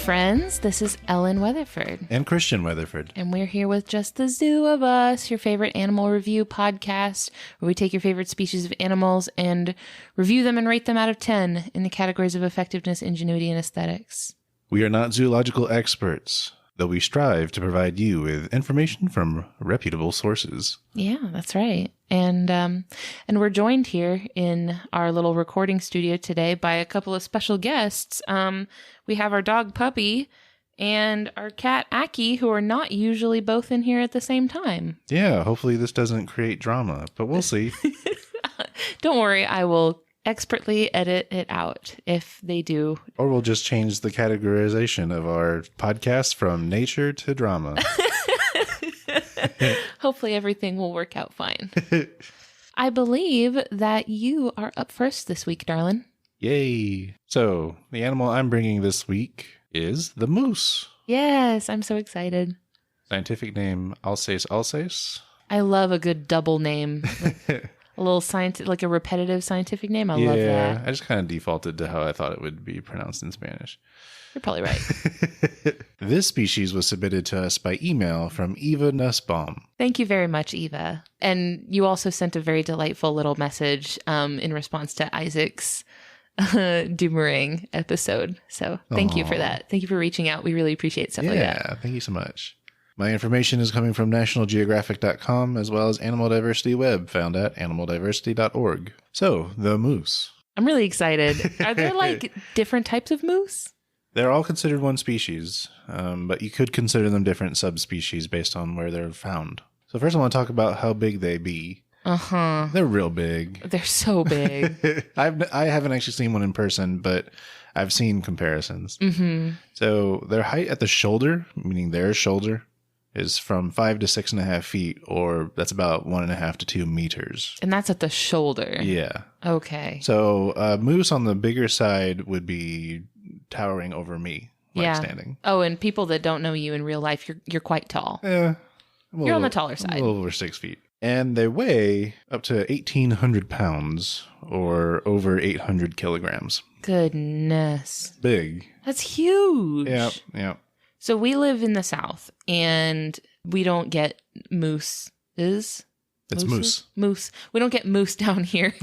friends. This is Ellen Weatherford. And Christian Weatherford. And we're here with Just the Zoo of Us, your favorite animal review podcast, where we take your favorite species of animals and review them and rate them out of 10 in the categories of effectiveness, ingenuity, and aesthetics. We are not zoological experts, though we strive to provide you with information from reputable sources. Yeah, that's right. And we're joined here in our little recording studio today by a couple of special guests. We have our dog Puppy and our cat Aki, who are not usually both in here at the same time. Yeah, hopefully this doesn't create drama, but we'll see. Don't worry, I will expertly edit it out if they do. Or we'll just change the categorization of our podcast from nature to drama. Hopefully everything will work out fine. I believe that you are up first this week, darling. Yay. So, the animal I'm bringing this week is the moose. Yes, I'm so excited. Scientific name, Alsace alsace. I love a good double name. A little like a repetitive scientific name. I love that. Yeah, I just kind of defaulted to how I thought it would be pronounced in Spanish. You're probably right. This species was submitted to us by email from Eva Nussbaum. Thank you very much, Eva. And you also sent a very delightful little message in response to Isaac's Doomerang episode. So thank you for that. Thank you for reaching out. We really appreciate stuff like that. Yeah, thank you so much. My information is coming from nationalgeographic.com as well as Animal Diversity Web, found at animaldiversity.org. So, the moose. I'm really excited. Are there like different types of moose? They're all considered one species, but you could consider them different subspecies based on where they're found. So first I want to talk about how big they be. Uh-huh. They're real big. They're so big. I haven't actually seen one in person, but I've seen comparisons. Mm-hmm. So their height at the shoulder, meaning their shoulder, is from 5 to 6.5 feet, or that's about 1.5 to 2 meters. And that's at the shoulder. Yeah. Okay. So a moose on the bigger side would be towering over me, standing. Oh, and people that don't know you in real life, you're quite tall. Yeah. You're on the taller side. A little over 6 feet. And they weigh up to 1,800 pounds, or over 800 kilograms. Goodness. Big. That's huge. Yeah. So we live in the South, and we don't get mooses. It's moose. Moose. We don't get moose down here.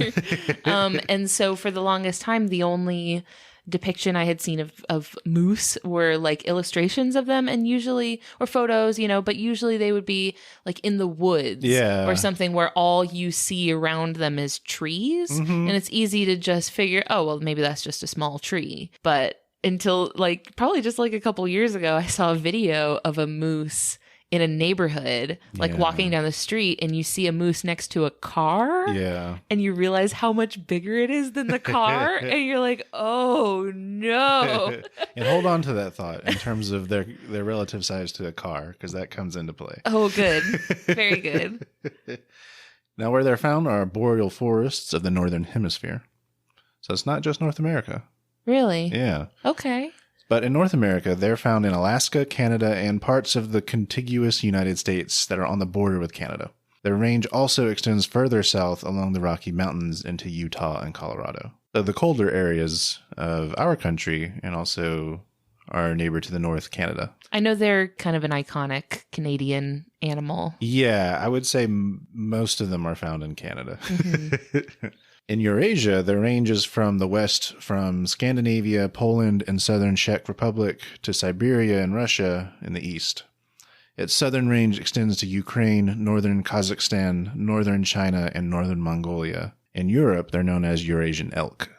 And so for the longest time, the only depiction I had seen of moose were like illustrations of them, and usually, or photos, but usually they would be like in the woods or something where all you see around them is trees. Mm-hmm. And it's easy to just figure, oh, well, maybe that's just a small tree. But until probably just a couple years ago, I saw a video of a moose in a neighborhood, walking down the street, and you see a moose next to a car. Yeah. And you realize how much bigger it is than the car. And you're like, oh no. And hold on to that thought in terms of their relative size to a car, because that comes into play. Oh, good. Very good. Now, where they're found are boreal forests of the northern hemisphere. So it's not just North America. Really? Yeah. Okay. But in North America, they're found in Alaska, Canada, and parts of the contiguous United States that are on the border with Canada. Their range also extends further south along the Rocky Mountains into Utah and Colorado. So the colder areas of our country, and also our neighbor to the north, Canada. I know they're kind of an iconic Canadian animal. Yeah, I would say most of them are found in Canada. Mm-hmm. In Eurasia, the range is from the west, from Scandinavia, Poland, and southern Czech Republic to Siberia and Russia in the east. Its southern range extends to Ukraine, northern Kazakhstan, northern China, and northern Mongolia. In Europe, they're known as Eurasian elk.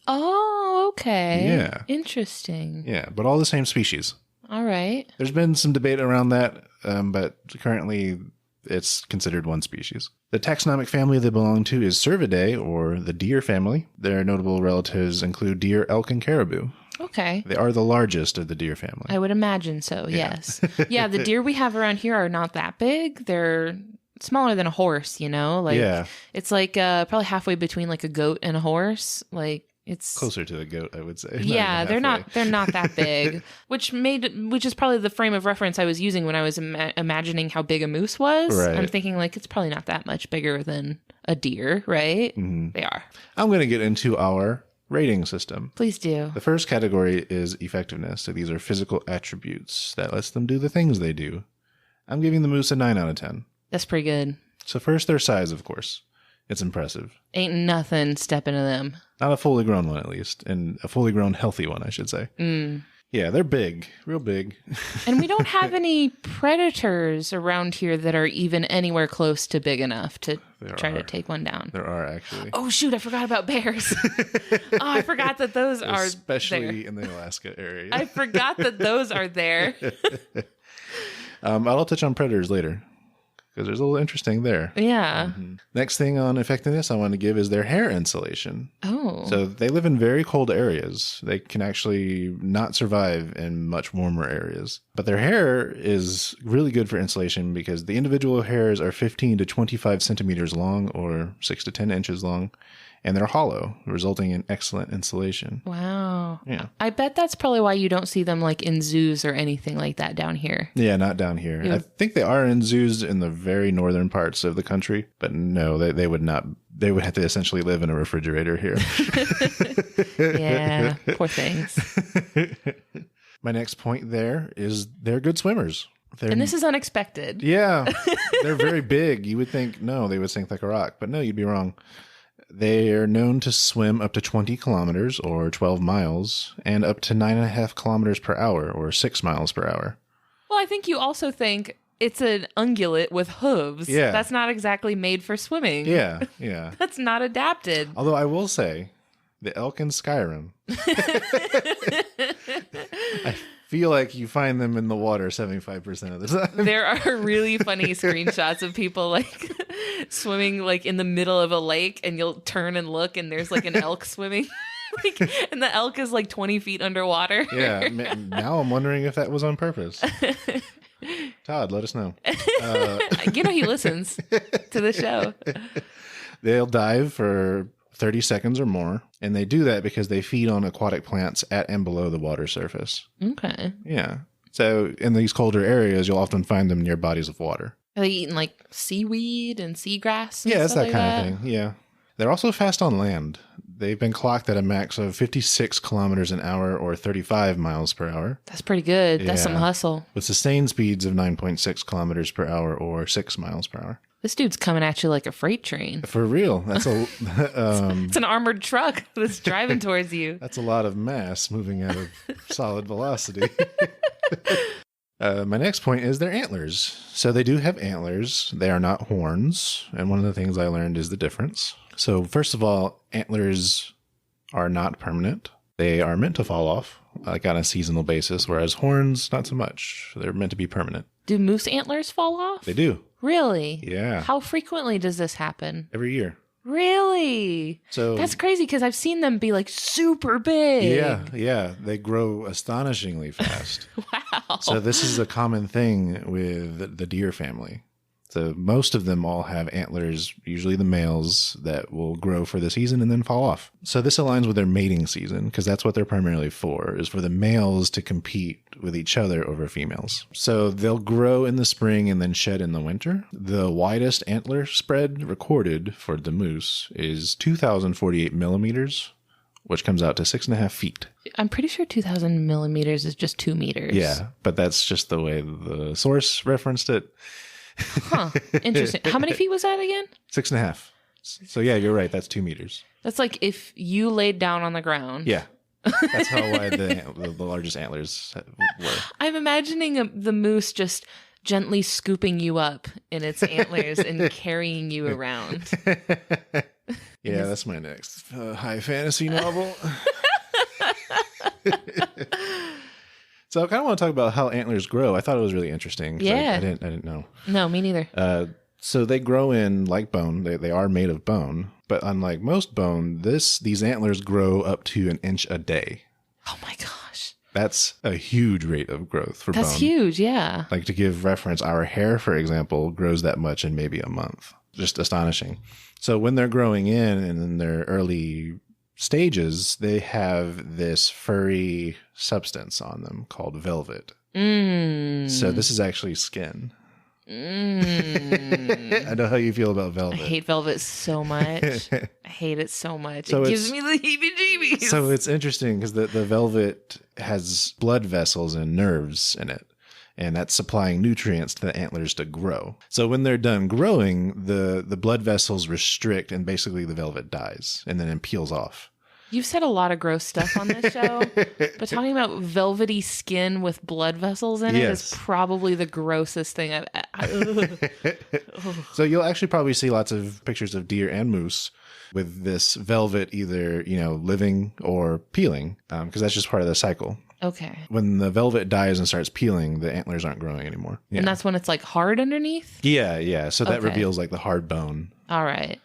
Oh, okay. Yeah. Interesting. Yeah, but all the same species. All right. There's been some debate around that, but currently it's considered one species. The taxonomic family they belong to is Cervidae, or the deer family. Their notable relatives include deer, elk, and caribou. Okay. They are the largest of the deer family. I would imagine so, yes. Yeah, the deer we have around here are not that big. They're smaller than a horse, It's probably halfway between a goat and a horse. It's closer to the goat, I would say. Yeah, they're not that big, which is probably the frame of reference I was using when I was imagining how big a moose was. Right. I'm thinking it's probably not that much bigger than a deer, right? Mm-hmm. They are. I'm going to get into our rating system. Please do. The first category is effectiveness. So these are physical attributes that lets them do the things they do. I'm giving the moose a 9 out of 10. That's pretty good. So first, their size, of course. It's impressive. Ain't nothing stepping to them. Not a fully grown one, at least. And a fully grown, healthy one, I should say. Yeah, they're big. Real big. And we don't have any predators around here that are even anywhere close to big enough to try to take one down. There are, actually. Oh, shoot. I forgot about bears. I forgot that those are Especially there. in the Alaska area. I forgot that those are there. I'll touch on predators later, because there's a little interesting there. Yeah. Next thing on effectiveness I want to give is their hair insulation. Oh. So they live in very cold areas. They can actually not survive in much warmer areas. But their hair is really good for insulation because the individual hairs are 15 to 25 centimeters long or 6 to 10 inches long. And they're hollow, resulting in excellent insulation. Wow. Yeah. I bet that's probably why you don't see them like in zoos or anything like that down here. Yeah, not down here. Yeah. I think they are in zoos in the very northern parts of the country, but no, they would not. They would have to essentially live in a refrigerator here. Yeah, poor things. My next point there is they're good swimmers. And this is unexpected. Yeah, they're very big. You would think, no, they would sink like a rock, but no, you'd be wrong. They are known to swim up to 20 kilometers or 12 miles and up to 9.5 kilometers per hour or 6 miles per hour. Well, I think you also think it's an ungulate with hooves. Yeah. That's not exactly made for swimming. Yeah. That's not adapted. Although I will say, the elk in Skyrim, I feel like you find them in the water 75% of the time. There are really funny screenshots of people like swimming like in the middle of a lake, and you'll turn and look and there's like an elk swimming. And the elk is like 20 feet underwater. Yeah. Now I'm wondering if that was on purpose. Todd, let us know. He listens to the show. They'll dive for 30 seconds or more, and they do that because they feed on aquatic plants at and below the water surface. Okay. Yeah. So in these colder areas, you'll often find them near bodies of water. Are they eating like seaweed and seagrass? And Yeah, it's stuff that like kind of thing. Yeah. They're also fast on land. They've been clocked at a max of 56 kilometers an hour or 35 miles per hour, That's pretty good. That's some Yeah. hustle. with sustained speeds of 9.6 kilometers per hour or 6 miles per hour. This dude's coming at you like a freight train. For real. That's a It's an armored truck that's driving towards you. that's a lot of mass moving at a solid velocity. My next point is their antlers. So they do have antlers. They are not horns. And one of the things I learned is the difference. So first of all, antlers are not permanent. They are meant to fall off, like on a seasonal basis, whereas horns, not so much. They're meant to be permanent. Do moose antlers fall off? They do. Really? Yeah. How frequently does this happen? Every year. Really? So That's crazy because I've seen them be like super big. yeah. They grow astonishingly fast. Wow. So this is a common thing with the deer family. So most of them all have antlers, usually the males, that will grow for the season and then fall off. So this aligns with their mating season because that's what they're primarily for, is for the males to compete with each other over females. So they'll grow in the spring and then shed in the winter. The widest antler spread recorded for the moose is 2,048 millimeters, which comes out to 6.5 feet. I'm pretty sure 2,000 millimeters is just 2 meters. Yeah, but that's just the way the source referenced it. Huh. Interesting. How many feet was that again? 6.5. So yeah, you're right. That's 2 meters. That's like if you laid down on the ground. Yeah. That's how wide the largest antlers were. I'm imagining the moose just gently scooping you up in its antlers and carrying you around. Yeah, that's my next high fantasy novel. So I kind of want to talk about how antlers grow. I thought it was really interesting. 'Cause Yeah. I didn't know. No, me neither. So they grow in like bone. They are made of bone, but unlike most bone, these antlers grow up to 1 inch a day. Oh my gosh. That's a huge rate of growth for That's bone. huge. Yeah. Like, to give reference, our hair, for example, grows that much in maybe a month. Just astonishing. So when they're growing in and in their early stages, they have this furry substance on them called velvet. So this is actually skin. I know how you feel about I velvet. hate velvet so much. I hate it so much. So it gives me the heebie-jeebies. So it's interesting because the velvet has blood vessels and nerves in it. And that's supplying nutrients to the antlers to grow. So when they're done growing, the blood vessels restrict and basically the velvet dies and then it peels off. You've said a lot of gross stuff on this show, but talking about velvety skin with blood vessels in it is probably the grossest thing I've... So you'll actually probably see lots of pictures of deer and moose with this velvet either, living or peeling, because that's just part of the cycle. Okay. When the velvet dies and starts peeling, the antlers aren't growing anymore. Yeah. And that's when it's like hard underneath? Yeah. So that reveals like the hard bone. All right.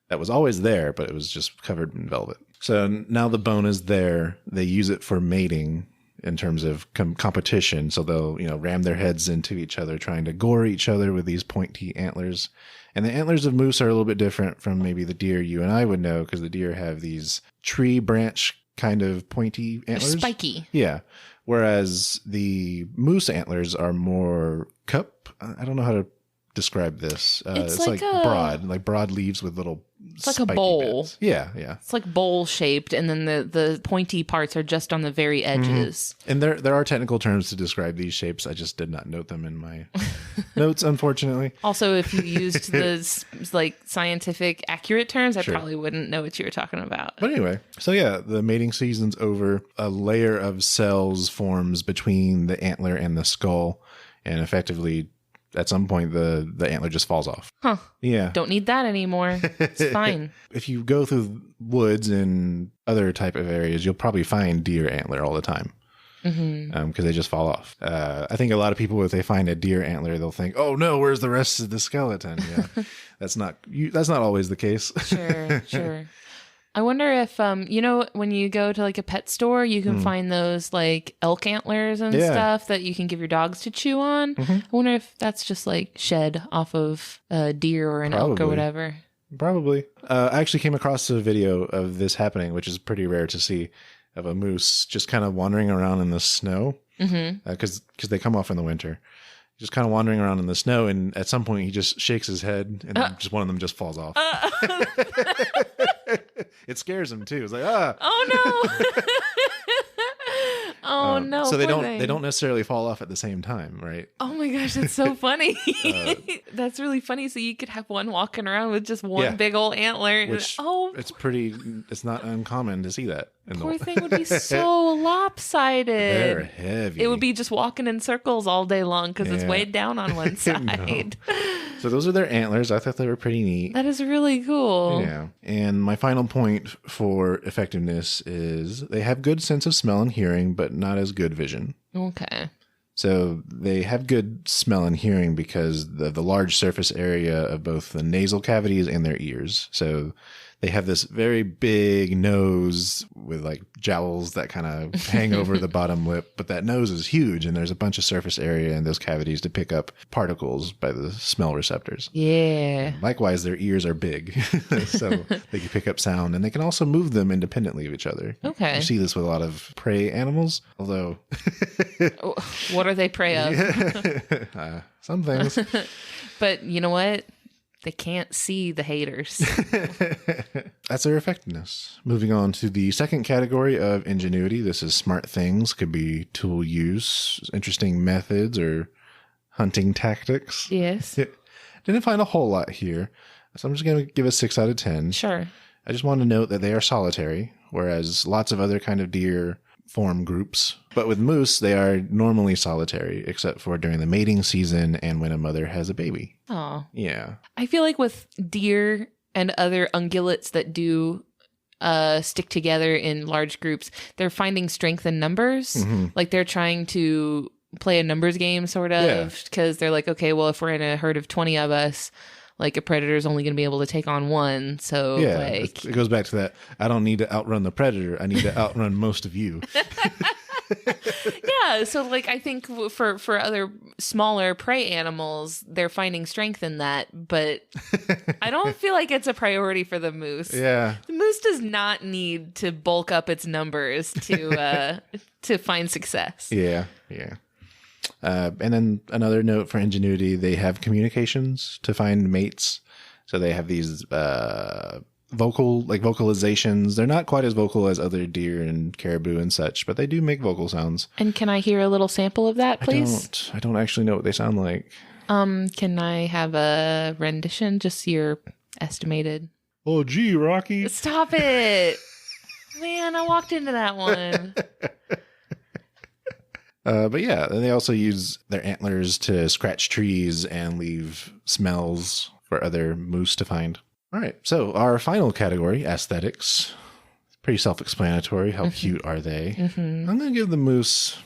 That was always there, but it was just covered in velvet. So now the bone is there. They use it for mating in terms of competition. So they'll, ram their heads into each other, trying to gore each other with these pointy antlers. And the antlers of moose are a little bit different from maybe the deer you and I would know, because the deer have these tree branch kind of pointy antlers. They're spiky. Yeah. Whereas the moose antlers are more cup. I don't know how to describe this. It's like broad leaves with little it's like a bowl bits. Yeah It's like bowl shaped, and then the pointy parts are just on the very edges. And there are technical terms to describe these shapes. I just did not note them in my notes, unfortunately. Also, if you used the like scientific accurate terms, I probably wouldn't know what you were talking about. But anyway, so yeah, the mating season's over. A layer of cells forms between the antler and the skull, and effectively at some point the antler just falls off. Huh. Yeah. Don't need that anymore. It's fine. If you go through woods and other type of areas, you'll probably find deer antler all the time. Because they just fall off. I think a lot of people, if they find a deer antler, they'll think, "Oh no, where's the rest of the skeleton?" Yeah, that's not always the case. Sure. I wonder if when you go to like a pet store, you can find those like elk antlers and stuff that you can give your dogs to chew on. I wonder if that's just like shed off of a deer or an elk or whatever. Probably. I actually came across a video of this happening, which is pretty rare to see, of a moose just kind of wandering around in the snow, because they come off in the winter, just kind of wandering around in the snow, and at some point he just shakes his head and just one of them just falls off. It scares him too. It's like, oh no. Oh no. So they don't necessarily fall off at the same time, right? Oh my gosh, that's so funny. That's really funny. So you could have one walking around with just one big old antler. Which it's not uncommon to see that. Poor thing would be so lopsided. They're heavy. It would be just walking in circles all day long because it's weighed down on one side. So those are their antlers. I thought they were pretty neat. That is really cool. Yeah. And my final point for effectiveness is they have good sense of smell and hearing, but not as good vision. Okay. So they have good smell and hearing because the large surface area of both the nasal cavities and their ears. So they have this very big nose with like jowls that kind of hang over the bottom lip, but that nose is huge and there's a bunch of surface area in those cavities to pick up particles by the smell receptors. Yeah. Likewise, their ears are big, so they can pick up sound, and they can also move them independently of each other. Okay. You see this with a lot of prey animals, although... What are they prey of? Some things. But you know what? They can't see the haters. That's their effectiveness. Moving on to the second category of ingenuity. This is smart things. Could be tool use, interesting methods, or hunting tactics. Yes. Didn't find a whole lot here, so I'm just going to give a 6 out of 10. Sure. I just want to note that they are solitary, whereas lots of other kind of deer form groups. But with moose, they are normally solitary, except for during the mating season and when a mother has a baby. Oh. Yeah. I feel like with deer and other ungulates that do stick together in large groups, they're finding strength in numbers. Like they're trying to play a numbers game, sort of, because they're like, okay, well, if we're in a herd of 20 of us, like a predator is only going to be able to take on one. So like it goes back to that. I don't need to outrun the predator. I need to outrun most of you. Yeah. So like, I think for other smaller prey animals, they're finding strength in that, but I don't feel like it's a priority for the moose. Yeah. The moose does not need to bulk up its numbers to find success. Yeah. Yeah. And then another note for ingenuity, they have communications to find mates. So they have these vocalizations. They're not quite as vocal as other deer and caribou and such, but they do make vocal sounds. And can I hear a little sample of that, please? I don't actually know what they sound like. Can I have a rendition? Just your estimated. Oh, gee, Rocky. Stop it. Man, I walked into that one. But yeah, they also use their antlers to scratch trees and leave smells for other moose to find. All right, so our final category, aesthetics. Pretty self-explanatory. How cute are they? I'm going to give the moose,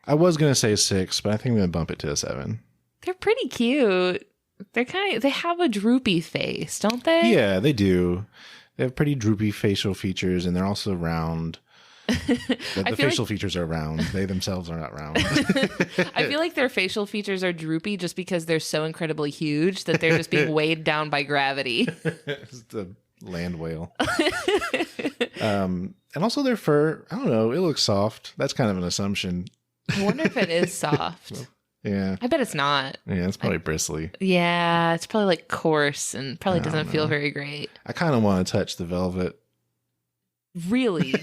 I was going to say 6, but I think I'm going to bump it to a 7. They're pretty cute. They have a droopy face, don't they? Yeah, they do. They have pretty droopy facial features, and they're also round. The facial features are round. They themselves are not round. I feel like their facial features are droopy just because they're so incredibly huge that they're just being weighed down by gravity. It's the land whale. And also their fur, I don't know, it looks soft. That's kind of an assumption. I wonder if it is soft. Yeah. I bet it's not. Yeah, it's probably bristly. Yeah, it's probably like coarse and probably doesn't feel very great. I kind of want to touch the velvet. Really?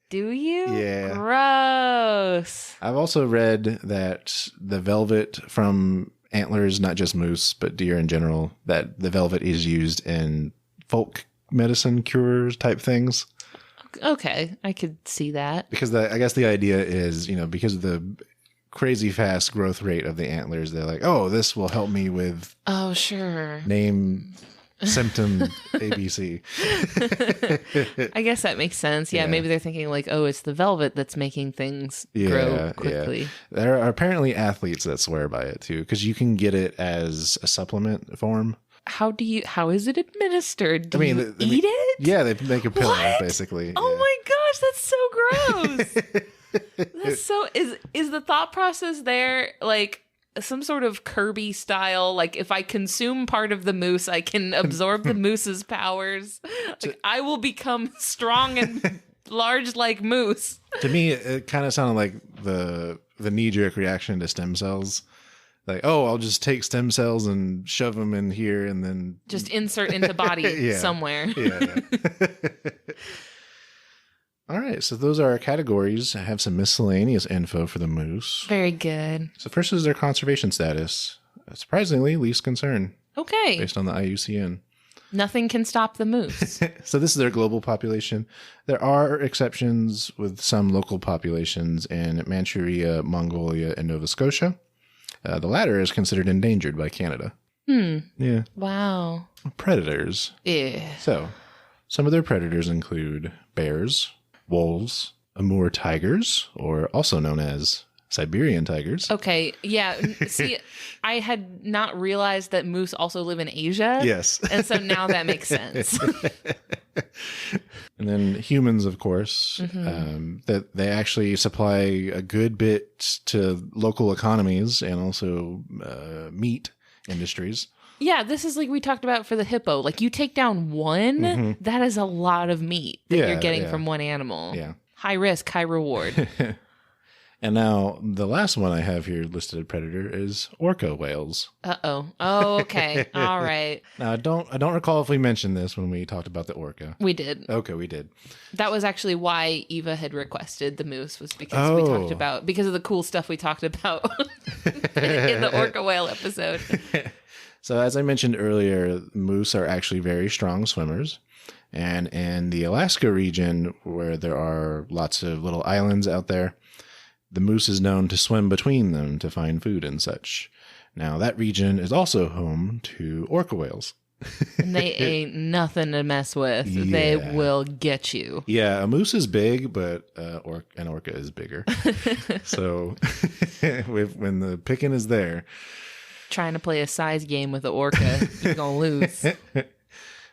Do you? Yeah. Gross. I've also read that the velvet from antlers, not just moose, but deer in general, that the velvet is used in folk medicine cures type things. Okay, I could see that. Because I guess the idea is, because of the crazy fast growth rate of the antlers, they're like, oh, this will help me with name symptom ABC. I guess that makes sense. Yeah, maybe they're thinking like, oh, it's the velvet that's making things grow quickly. Yeah. There are apparently athletes that swear by it too, because you can get it as a supplement form. How is it administered? Do you eat it? Yeah, they make a pill basically. Oh my gosh, that's so gross. That's so is the thought process there like some sort of Kirby style, like if I consume part of the moose, I can absorb the moose's powers. Like I will become strong and large like moose. To me, it kind of sounded like the knee-jerk reaction to stem cells. Like, oh, I'll just take stem cells and shove them in here and then just insert into body somewhere. Yeah. All right, so those are our categories. I have some miscellaneous info for the moose. Very good. So first is their conservation status. Surprisingly, least concern. Okay. Based on the IUCN. Nothing can stop the moose. So this is their global population. There are exceptions with some local populations in Manchuria, Mongolia, and Nova Scotia. The latter is considered endangered by Canada. Yeah. Wow. Predators. Yeah. So some of their predators include bears, wolves, Amur tigers, or also known as Siberian tigers. Okay, yeah. See, I had not realized that moose also live in Asia. Yes. And so now that makes sense. And then humans, of course, that they actually supply a good bit to local economies and also meat industries. Yeah, this is like we talked about for the hippo. Like you take down one, that is a lot of meat that you're getting from one animal. Yeah. High risk, high reward. And now the last one I have here listed predator is orca whales. Uh-oh. Oh, okay. All right. Now I don't recall if we mentioned this when we talked about the orca. We did. Okay, we did. That was actually why Eva had requested the moose, was because we talked about, because of the cool stuff we talked about in the orca whale episode. So as I mentioned earlier, moose are actually very strong swimmers. And in the Alaska region, where there are lots of little islands out there, the moose is known to swim between them to find food and such. Now, that region is also home to orca whales. And they ain't nothing to mess with. Yeah. They will get you. Yeah, a moose is big, but an orca is bigger. So when the picking is there, trying to play a size game with the orca, you're going to lose.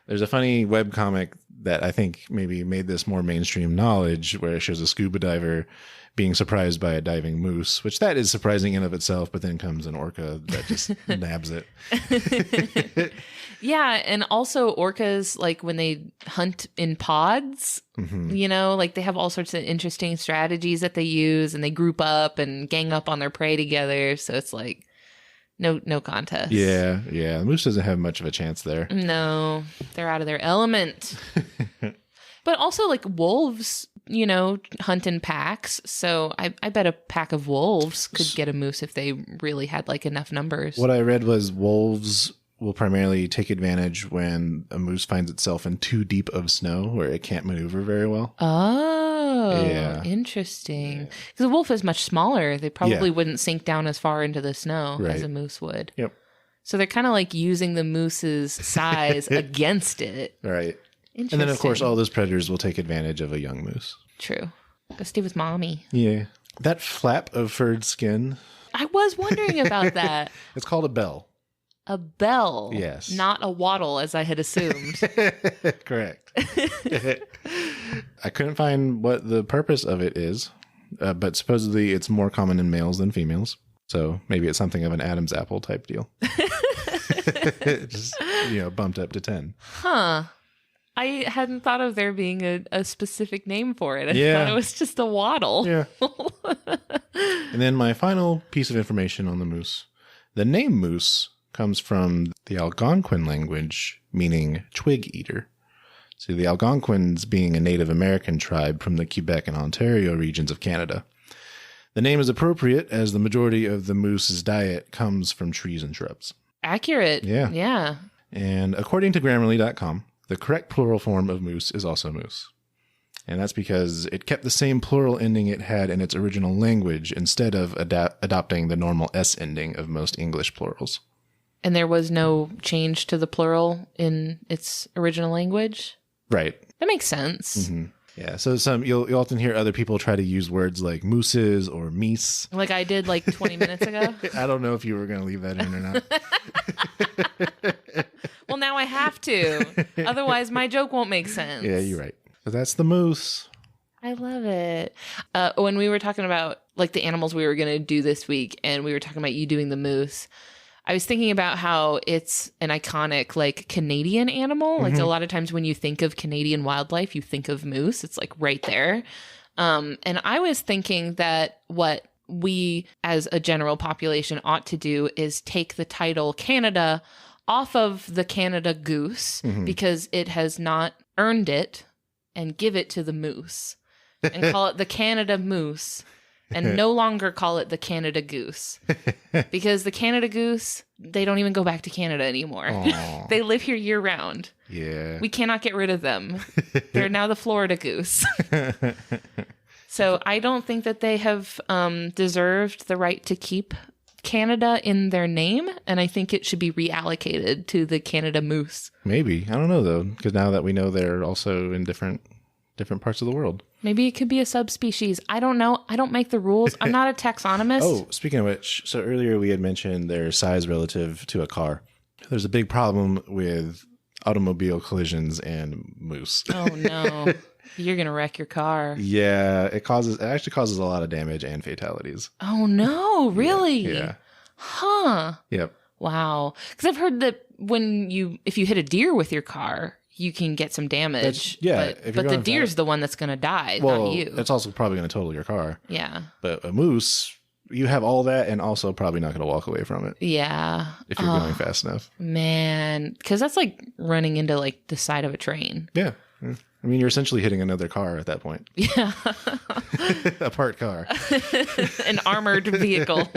There's a funny webcomic that I think maybe made this more mainstream knowledge, where it shows a scuba diver being surprised by a diving moose, which that is surprising in of itself, but then comes an orca that just nabs it. Yeah, and also orcas, like when they hunt in pods, like they have all sorts of interesting strategies that they use, and they group up and gang up on their prey together. So it's like no contest. Yeah. The moose doesn't have much of a chance there. No, they're out of their element. But also like wolves, hunt in packs. So I bet a pack of wolves could get a moose if they really had like enough numbers. What I read was wolves will primarily take advantage when a moose finds itself in too deep of snow where it can't maneuver very well. Oh, yeah. Interesting. Because a wolf is much smaller. They probably wouldn't sink down as far into the snow as a moose would. Yep. So they're kind of like using the moose's size against it. Right. And then, of course, all those predators will take advantage of a young moose. True. Go stay with mommy. Yeah. That flap of furred skin. I was wondering about that. It's called a bell. A bell. Yes. Not a waddle, as I had assumed. Correct. I couldn't find what the purpose of it is, but supposedly it's more common in males than females. So maybe it's something of an Adam's apple type deal. Just, bumped up to 10. Huh. I hadn't thought of there being a specific name for it. I thought it was just a waddle. Yeah. And then my final piece of information on the moose. The name moose comes from the Algonquin language, meaning twig eater. So the Algonquins being a Native American tribe from the Quebec and Ontario regions of Canada. The name is appropriate as the majority of the moose's diet comes from trees and shrubs. Accurate. Yeah. And according to Grammarly.com, the correct plural form of moose is also moose. And that's because it kept the same plural ending it had in its original language instead of adopting the normal S ending of most English plurals. And there was no change to the plural in its original language? Right. That makes sense. Mm-hmm. Yeah, so you'll often hear other people try to use words like mooses or meese. Like I did like 20 minutes ago. I don't know if you were going to leave that in or not. Well, now I have to. Otherwise, my joke won't make sense. Yeah, you're right. So that's the moose. I love it. When we were talking about like the animals we were going to do this week, and we were talking about you doing the moose, I was thinking about how it's an iconic like Canadian animal. Like a lot of times when you think of Canadian wildlife, you think of moose. It's like right there. And I was thinking that what we as a general population ought to do is take the title Canada off of the Canada goose because it has not earned it, and give it to the moose and call it the Canada moose. And no longer call it the Canada goose. Because the Canada goose, they don't even go back to Canada anymore. They live here year round. Yeah. We cannot get rid of them. They're now the Florida goose. So I don't think that they have deserved the right to keep Canada in their name. And I think it should be reallocated to the Canada moose. Maybe. I don't know, though. Because now that we know they're also in different parts of the world. Maybe it could be a subspecies. I don't know. I don't make the rules. I'm not a taxonomist. Oh, speaking of which, so earlier we had mentioned their size relative to a car. There's a big problem with automobile collisions and moose. Oh, no. You're going to wreck your car. Yeah, it actually causes a lot of damage and fatalities. Oh, no. Really? Yeah. Huh. Yep. Wow. Because I've heard that if you hit a deer with your car, you can get some damage. But the deer's the one that's going to die, not you. It's also probably going to total your car. Yeah. But a moose, you have all that and also probably not going to walk away from it. Yeah. If you're going fast enough. Man. Because that's like running into like the side of a train. Yeah. I mean, you're essentially hitting another car at that point. Yeah. A parked car. An armored vehicle.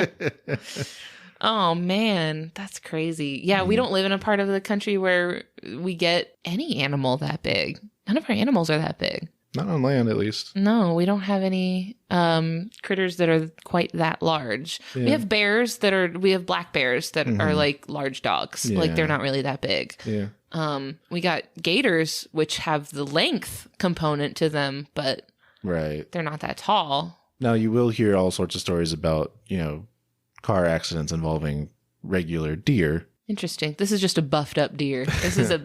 Oh, man, that's crazy. Yeah, we don't live in a part of the country where we get any animal that big. None of our animals are that big. Not on land, at least. No, we don't have any critters that are quite that large. Yeah. We have we have black bears that are like large dogs. Yeah. Like they're not really that big. Yeah. We got gators, which have the length component to them, but they're not that tall. Now, you will hear all sorts of stories about, car accidents involving regular deer. Interesting. This is just a buffed up deer. This is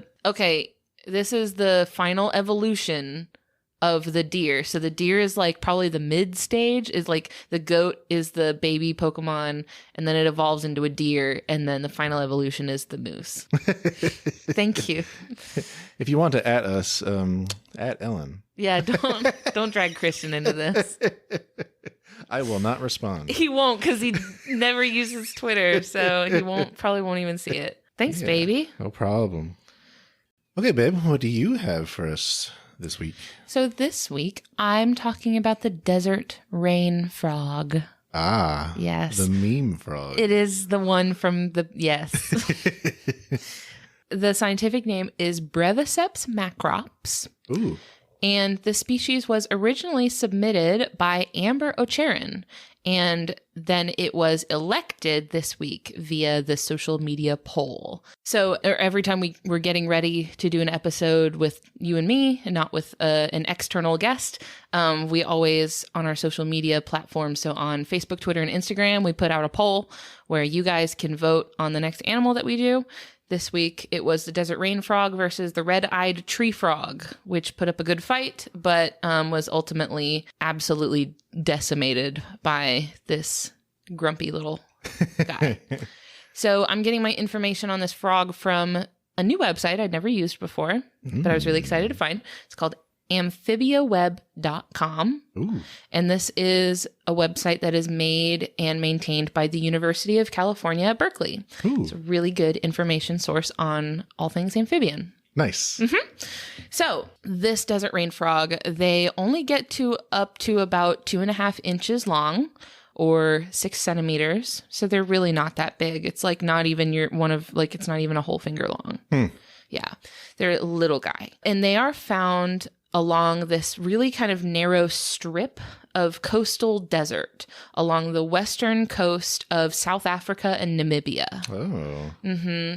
this is the final evolution of the deer. So the deer is like probably the mid stage, is like the goat is the baby Pokemon, and then it evolves into a deer, and then the final evolution is the moose. Thank you. If you want to at us, at Ellen. Yeah, don't drag Christian into this. I will not respond. He won't, because he never uses Twitter, so he probably won't even see it. Thanks, baby. No problem. Okay, babe, what do you have for us this week? So this week, I'm talking about the desert rain frog. Ah. Yes. The meme frog. It is the one from the... Yes. The scientific name is Breviceps macrops. Ooh. And the species was originally submitted by Amber O'Charon, and then it was elected this week via the social media poll. So every time we're getting ready to do an episode with you and me, and not with an external guest, we always, on our social media platforms, so on Facebook, Twitter, and Instagram, we put out a poll where you guys can vote on the next animal that we do. This week, it was the desert rain frog versus the red-eyed tree frog, which put up a good fight, but was ultimately absolutely decimated by this grumpy little guy. So I'm getting my information on this frog from a new website I'd never used before, that I was really excited to find. It's called amphibiaweb.com. Ooh. And this is a website that is made and maintained by the University of California at Berkeley. Ooh. It's a really good information source on all things amphibian. Nice. So this desert rain frog, they only get to up to about 2.5 inches long, or 6 centimeters. So they're really not that big. It's like not even it's not even a whole finger long. Yeah. They're a little guy. And they are found along this really kind of narrow strip of coastal desert along the western coast of South Africa and Namibia. Oh.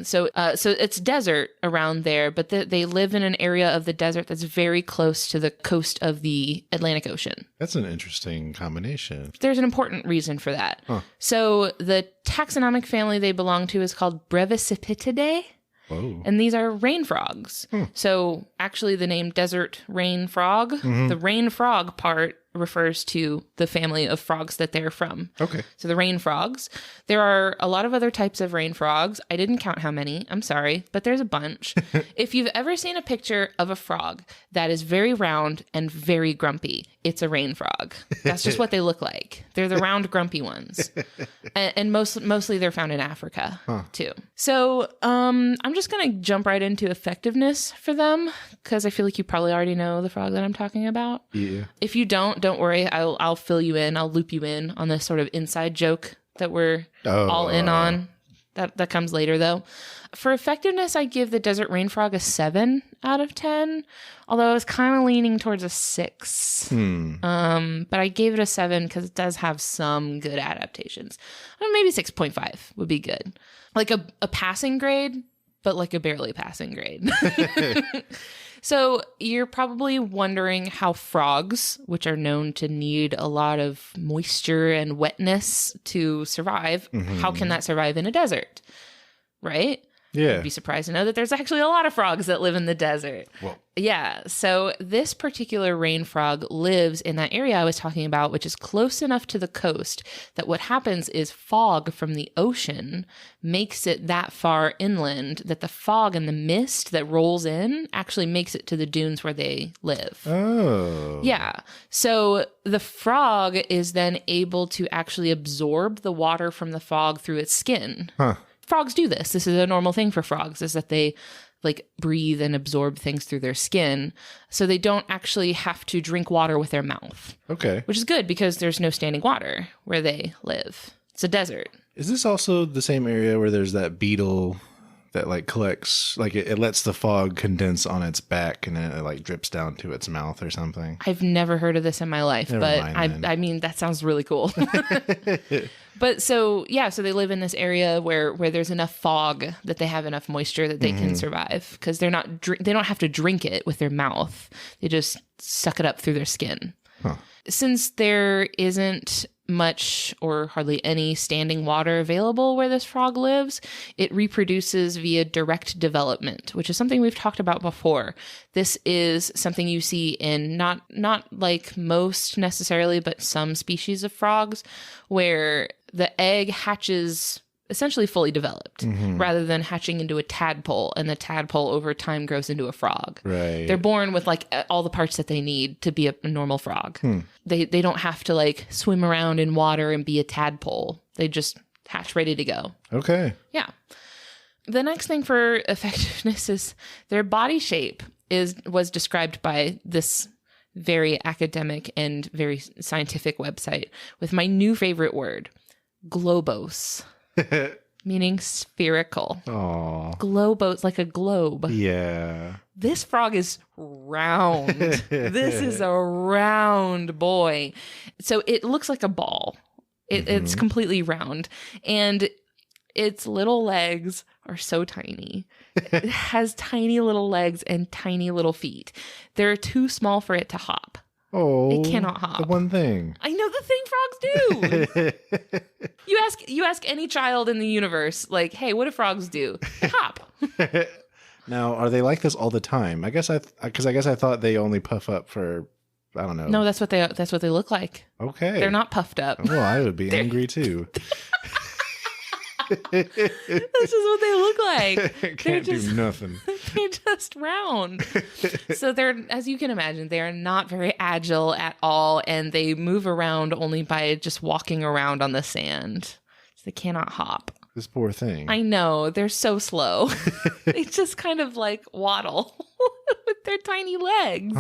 So it's desert around there, but they live in an area of the desert that's very close to the coast of the Atlantic Ocean. That's an interesting combination. There's an important reason for that. So the taxonomic family they belong to is called Brevicipitidae. Whoa. And these are rain frogs. So actually the name desert rain frog, the rain frog part refers to the family of frogs that they're from. Okay. So the rain frogs. There are a lot of other types of rain frogs. I didn't count how many. I'm sorry, but there's a bunch. If you've ever seen a picture of a frog that is very round and very grumpy, it's a rain frog. That's just what they look like. They're the round, grumpy ones. And mostly they're found in Africa, too. So I'm just going to jump right into effectiveness for them, because I feel like you probably already know the frog that I'm talking about. Yeah. If you don't worry. I'll fill you in. I'll loop you in on this sort of inside joke that we're all in on. That comes later, though. For effectiveness, I give the desert rain frog a 7 out of 10, although I was kind of leaning towards a 6. But I gave it a 7 because it does have some good adaptations. Maybe 6.5 would be good. Like a passing grade, but like a barely passing grade. So you're probably wondering how frogs, which are known to need a lot of moisture and wetness to survive, how can that survive in a desert? Right? Yeah. You'd be surprised to know that there's actually a lot of frogs that live in the desert. Whoa. Yeah. So this particular rain frog lives in that area I was talking about, which is close enough to the coast that what happens is fog from the ocean makes it that far inland that the fog and the mist that rolls in actually makes it to the dunes where they live. Oh. Yeah. So the frog is then able to actually absorb the water from the fog through its skin. Frogs do this. This is a normal thing for frogs, is that they like breathe and absorb things through their skin. So they don't actually have to drink water with their mouth. Okay. Which is good because there's no standing water where they live. It's a desert. Is this also the same area where there's that beetle that like collects, like it lets the fog condense on its back and then it like drips down to its mouth or something? I've never heard of this in my life, but I mean, that sounds really cool. But so they live in this area where there's enough fog that they have enough moisture that they can survive, because they don't have to drink it with their mouth. They just suck it up through their skin. Since there isn't much or hardly any standing water available where this frog lives, it reproduces via direct development, which is something we've talked about before. This is something you see in not like most necessarily, but some species of frogs, where the egg hatches essentially fully developed rather than hatching into a tadpole, and the tadpole over time grows into a frog. Right. They're born with like all the parts that they need to be a normal frog. They don't have to like swim around in water and be a tadpole. They just hatch ready to go. Okay. Yeah. The next thing for effectiveness is their body shape was described by this very academic and very scientific website with my new favorite word, globose. Meaning spherical. Aw. Globose, like a globe. Yeah. This frog is round. This is a round boy. So it looks like a ball. It's completely round. And its little legs are so tiny. It has tiny little legs and tiny little feet. They're too small for it to hop. Oh, it cannot hop. The one thing. I know the thing frogs do. You ask any child in the universe, like, hey, what do frogs do? They hop. Now, are they like this all the time? I guess I thought they only puff up for, I don't know. No, that's what they look like. Okay. They're not puffed up. Well, I would be angry too. This is what they look like. Can't do nothing. They're just round. So they're, as you can imagine, they are not very agile at all, and they move around only by just walking around on the sand. So they cannot hop. This poor thing. I know. They're so slow. They just kind of like waddle with their tiny legs.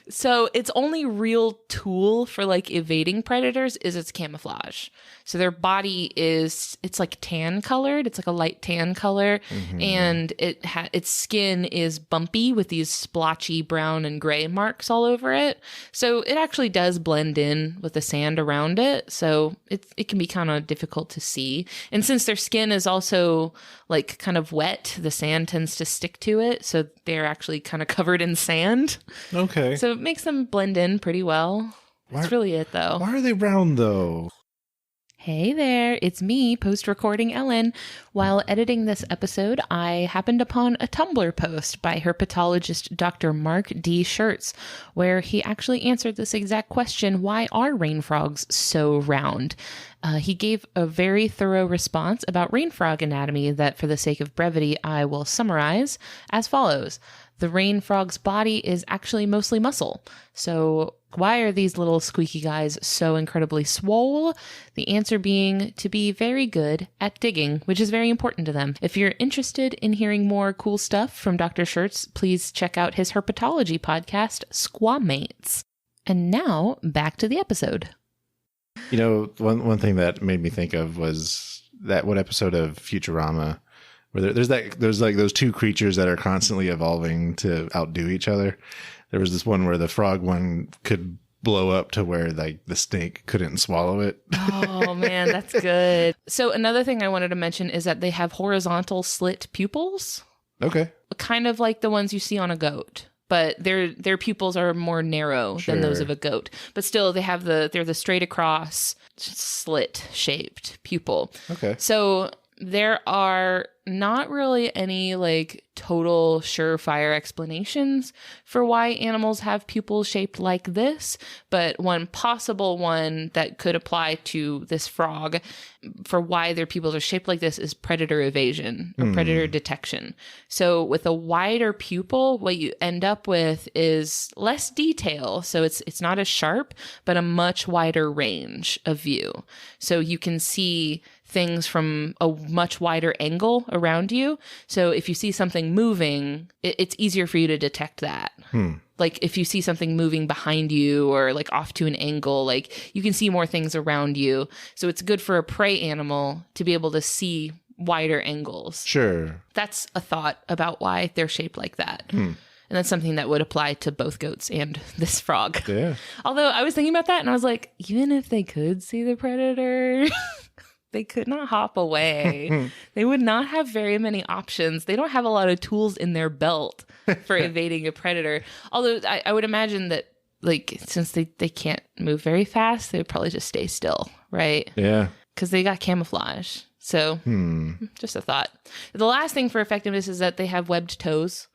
So its only real tool for like evading predators is its camouflage. So their body it's like tan colored. It's like a light tan color. And its skin is bumpy with these splotchy brown and gray marks all over it. So it actually does blend in with the sand around it. So it can be kind of difficult to see. And since their skin is also like kind of wet, the sand tends to stick to it. So they're actually kind of covered in sand. Okay. So it makes them blend in pretty well. That's really it, though. Why are they round, though? Hey there, it's me, post-recording Ellen. While editing this episode, I happened upon a Tumblr post by herpetologist Dr. Mark D. Schertz, where he actually answered this exact question, why are rain frogs so round? He gave a very thorough response about rain frog anatomy that, for the sake of brevity, I will summarize as follows. The rain frog's body is actually mostly muscle. So why are these little squeaky guys so incredibly swole? The answer being to be very good at digging, which is very important to them. If you're interested in hearing more cool stuff from Dr. Schertz, please check out his herpetology podcast, Squamates. And now, back to the episode. You know, one thing that made me think of was that one episode of Futurama where there's like those two creatures that are constantly evolving to outdo each other. There was this one where the frog one could blow up to where like the snake couldn't swallow it. Oh man, that's good. So another thing I wanted to mention is that they have horizontal slit pupils. Okay. Kind of like the ones you see on a goat. But their pupils are more narrow than those of a goat. But still, they're the straight across slit shaped pupil. Okay. So there are not really any like total surefire explanations for why animals have pupils shaped like this, but one possible one that could apply to this frog for why their pupils are shaped like this is predator evasion or predator detection. So with a wider pupil, what you end up with is less detail. So it's not as sharp, but a much wider range of view. So you can see things from a much wider angle around you. So if you see something moving, it's easier for you to detect that. Like if you see something moving behind you or like off to an angle, like you can see more things around you. So it's good for a prey animal to be able to see wider angles. Sure. That's a thought about why they're shaped like that. And that's something that would apply to both goats and this frog. Yeah. Although I was thinking about that and I was like, even if they could see the predator, they could not hop away. They would not have very many options. They don't have a lot of tools in their belt for evading a predator. Although I would imagine that like, since they can't move very fast, they would probably just stay still, right? Yeah. Because they got camouflage. So just a thought. The last thing for effectiveness is that they have webbed toes.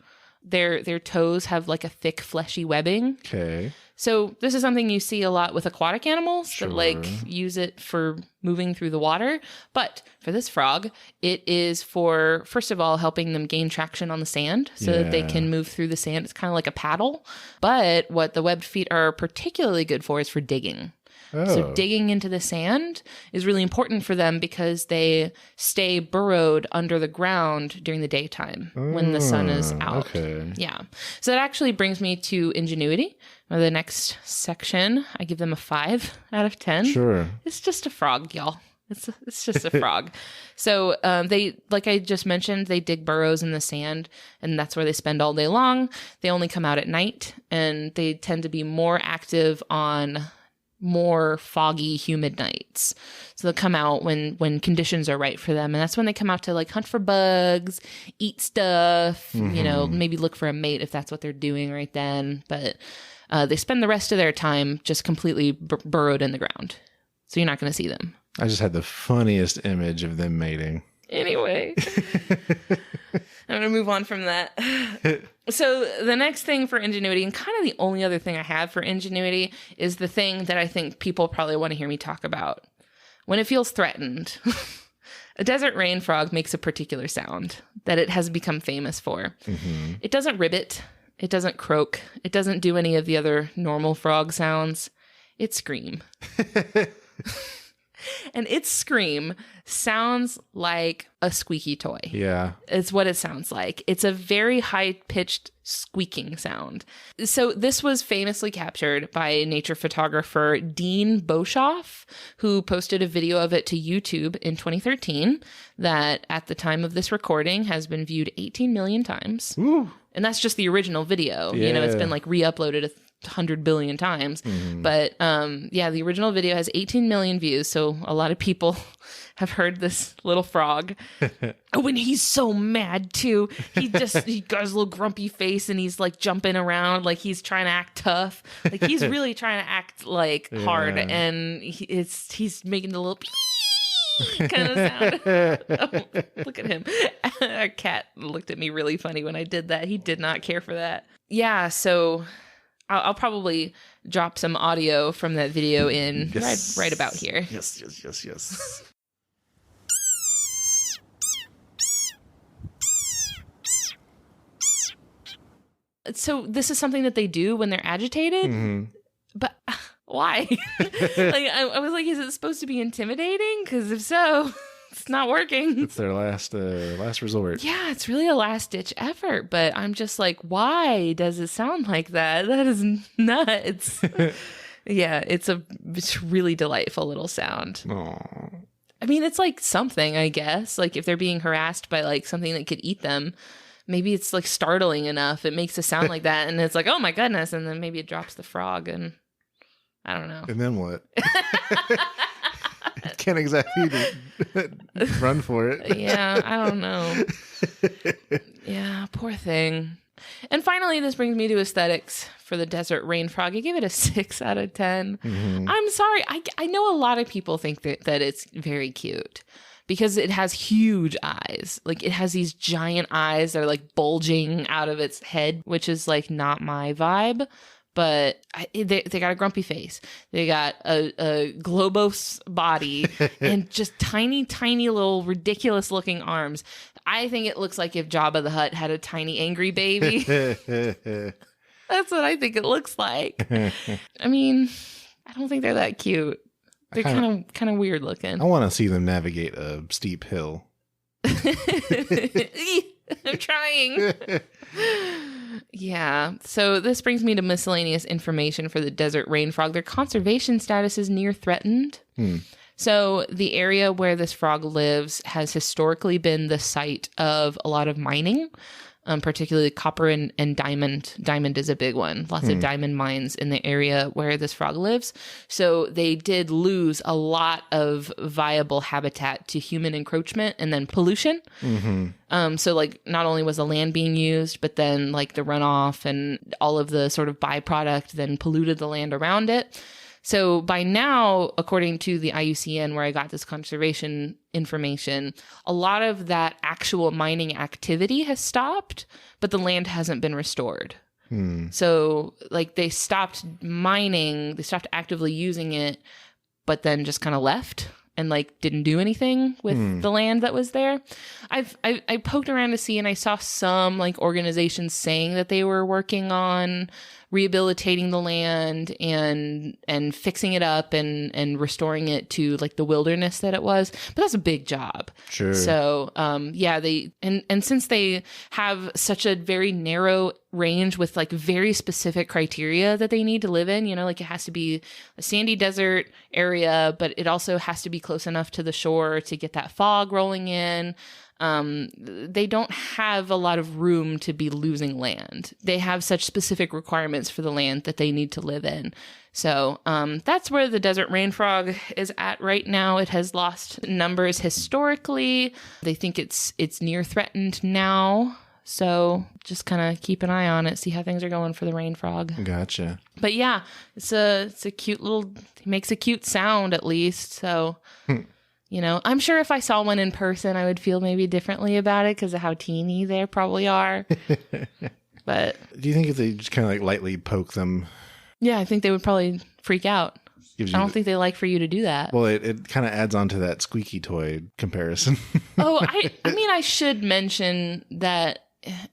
Their toes have like a thick, fleshy webbing. Okay. So this is something you see a lot with aquatic animals that like use it for moving through the water. But for this frog, it is for, first of all, helping them gain traction on the sand so that they can move through the sand. It's kind of like a paddle. But what the webbed feet are particularly good for is for digging. Oh. So digging into the sand is really important for them because they stay burrowed under the ground during the daytime when the sun is out. Okay. Yeah. So that actually brings me to ingenuity. The next section, I give them a 5 out of 10. Sure. It's just a frog, y'all. It's just a frog. So they, like I just mentioned, they dig burrows in the sand, and that's where they spend all day long. They only come out at night, and they tend to be more active on more foggy, humid nights. So they'll come out when conditions are right for them. And that's when they come out to like hunt for bugs, eat stuff, you know, maybe look for a mate if that's what they're doing right then. But they spend the rest of their time just completely burrowed in the ground. So you're not going to see them. I just had the funniest image of them mating. Anyway, I'm going to move on from that. So the next thing for ingenuity, and kind of the only other thing I have for ingenuity, is the thing that I think people probably want to hear me talk about. When it feels threatened, a desert rain frog makes a particular sound that it has become famous for. It doesn't ribbit. It doesn't croak. It doesn't do any of the other normal frog sounds. It scream. And its scream sounds like a squeaky toy. Yeah. It's what it sounds like. It's a very high-pitched squeaking sound. So this was famously captured by nature photographer Dean Boshoff, who posted a video of it to YouTube in 2013 that at the time of this recording has been viewed 18 million times. Ooh. And that's just the original video. You know, it's been like re-uploaded 100 billion times. But yeah, the original video has 18 million views. So a lot of people have heard this little frog. When he's so mad too, he got his little grumpy face and he's like jumping around like he's trying to act tough. Like he's really trying to act like hard, and he's making the little kind of sound. Oh, look at him. Our cat looked at me really funny when I did that. He did not care for that. Yeah, so I'll probably drop some audio from that video in right about here. Yes. So this is something that they do when they're agitated, but why? Like I was like, is it supposed to be intimidating? Because if so, it's not working. It's their last resort. Yeah, it's really a last ditch effort, but I'm just like, why does it sound like that? That is nuts. Yeah, it's really delightful little sound. Aww. I mean, it's like something, I guess. Like if they're being harassed by like something that could eat them, maybe it's like startling enough. It makes a sound like that, and it's like, oh my goodness, and then maybe it drops the frog, and I don't know. And then what? Can't exactly run for it. Yeah, I don't know. Yeah, poor thing. And finally, this brings me to aesthetics for the desert rain frog. I gave it a 6 out of 10. I'm sorry. I know a lot of people think that it's very cute because it has huge eyes. Like it has these giant eyes that are like bulging out of its head, which is like not my vibe. But they got a grumpy face. They got a globose body and just tiny, tiny little ridiculous looking arms. I think it looks like if Jabba the Hutt had a tiny angry baby. That's what I think it looks like. I mean, I don't think they're that cute. They're kind of weird looking. I want to see them navigate a steep hill. I'm trying. Yeah. So this brings me to miscellaneous information for the desert rain frog. Their conservation status is near threatened. So the area where this frog lives has historically been the site of a lot of mining. particularly copper and diamond. Diamond is a big one. Lots of diamond mines in the area where this frog lives. So they did lose a lot of viable habitat to human encroachment and then pollution. So like not only was the land being used, but then like the runoff and all of the sort of byproduct then polluted the land around it. So by now, according to the IUCN, where I got this conservation information, a lot of that actual mining activity has stopped, but the land hasn't been restored. So like they stopped mining, they stopped actively using it, but then just kind of left and like didn't do anything with the land that was there. I poked around to see, and I saw some like organizations saying that they were working on rehabilitating the land and fixing it up and restoring it to like the wilderness that it was. But that's a big job. Sure. So they and since they have such a very narrow range with like very specific criteria that they need to live in, like it has to be a sandy desert area, but it also has to be close enough to the shore to get that fog rolling in. They don't have a lot of room to be losing land. They have such specific requirements for the land that they need to live in. So that's where the desert rain frog is at right now. It has lost numbers historically. They think it's near threatened now. So just kind of keep an eye on it, see how things are going for the rain frog. Gotcha. But yeah, it's a cute little, it makes a cute sound at least. So I'm sure if I saw one in person, I would feel maybe differently about it because of how teeny they probably are. But do you think if they just kind of like lightly poke them? Yeah, I think they would probably freak out. I don't think they like for you to do that. Well, it kind of adds on to that squeaky toy comparison. I should mention that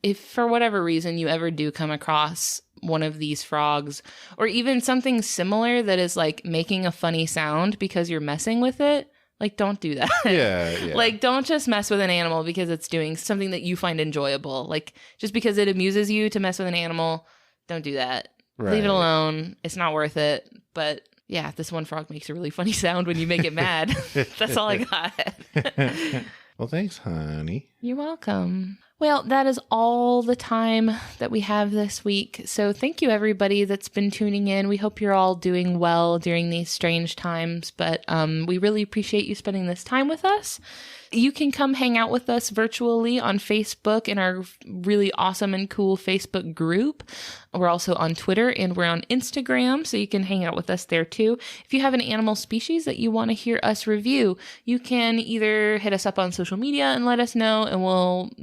if for whatever reason you ever do come across one of these frogs or even something similar that is like making a funny sound because you're messing with it, like, don't do that. Yeah. Like, don't just mess with an animal because it's doing something that you find enjoyable. Like, just because it amuses you to mess with an animal, don't do that. Right. Leave it alone. It's not worth it. But yeah, this one frog makes a really funny sound when you make it mad. That's all I got. Well, thanks, honey. You're welcome. Well, that is all the time that we have this week. So thank you, everybody that's been tuning in. We hope you're all doing well during these strange times, but we really appreciate you spending this time with us. You can come hang out with us virtually on Facebook in our really awesome and cool Facebook group. We're also on Twitter and we're on Instagram, so you can hang out with us there too. If you have an animal species that you want to hear us review, you can either hit us up on social media and let us know, and we'll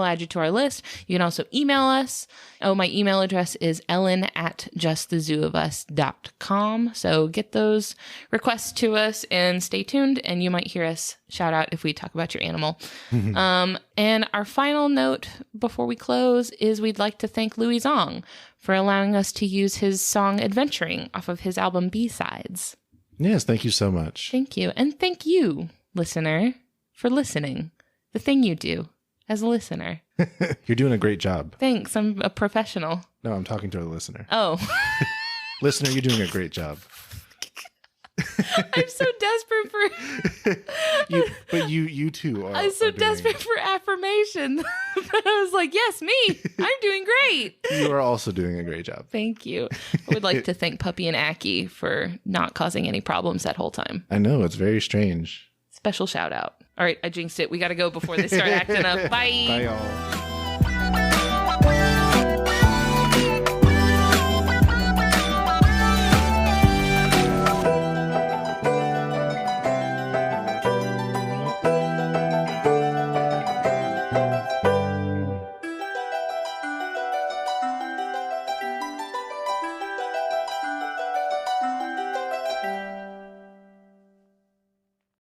add you to our list. You can also email us. Oh, my email address is ellen@justthezooofus.com. So get those requests to us and stay tuned, and you might hear us shout out if we talk about your animal. And our final note before we close is we'd like to thank Louis Zong for allowing us to use his song Adventuring off of his album B-Sides. Yes, thank you so much. Thank you. And thank you, listener, for listening. The thing you do as a listener. You're doing a great job. Thanks. I'm a professional. No, I'm talking to a listener. Oh. Listener, you're doing a great job. I'm so desperate for you too are. I'm so desperate for affirmation. But I was like, yes, me. I'm doing great. You are also doing a great job. Thank you. I would like to thank Puppy and Aki for not causing any problems that whole time. I know, it's very strange. Special shout out. All right, I jinxed it. We got to go before they start acting up. Bye. Bye, y'all.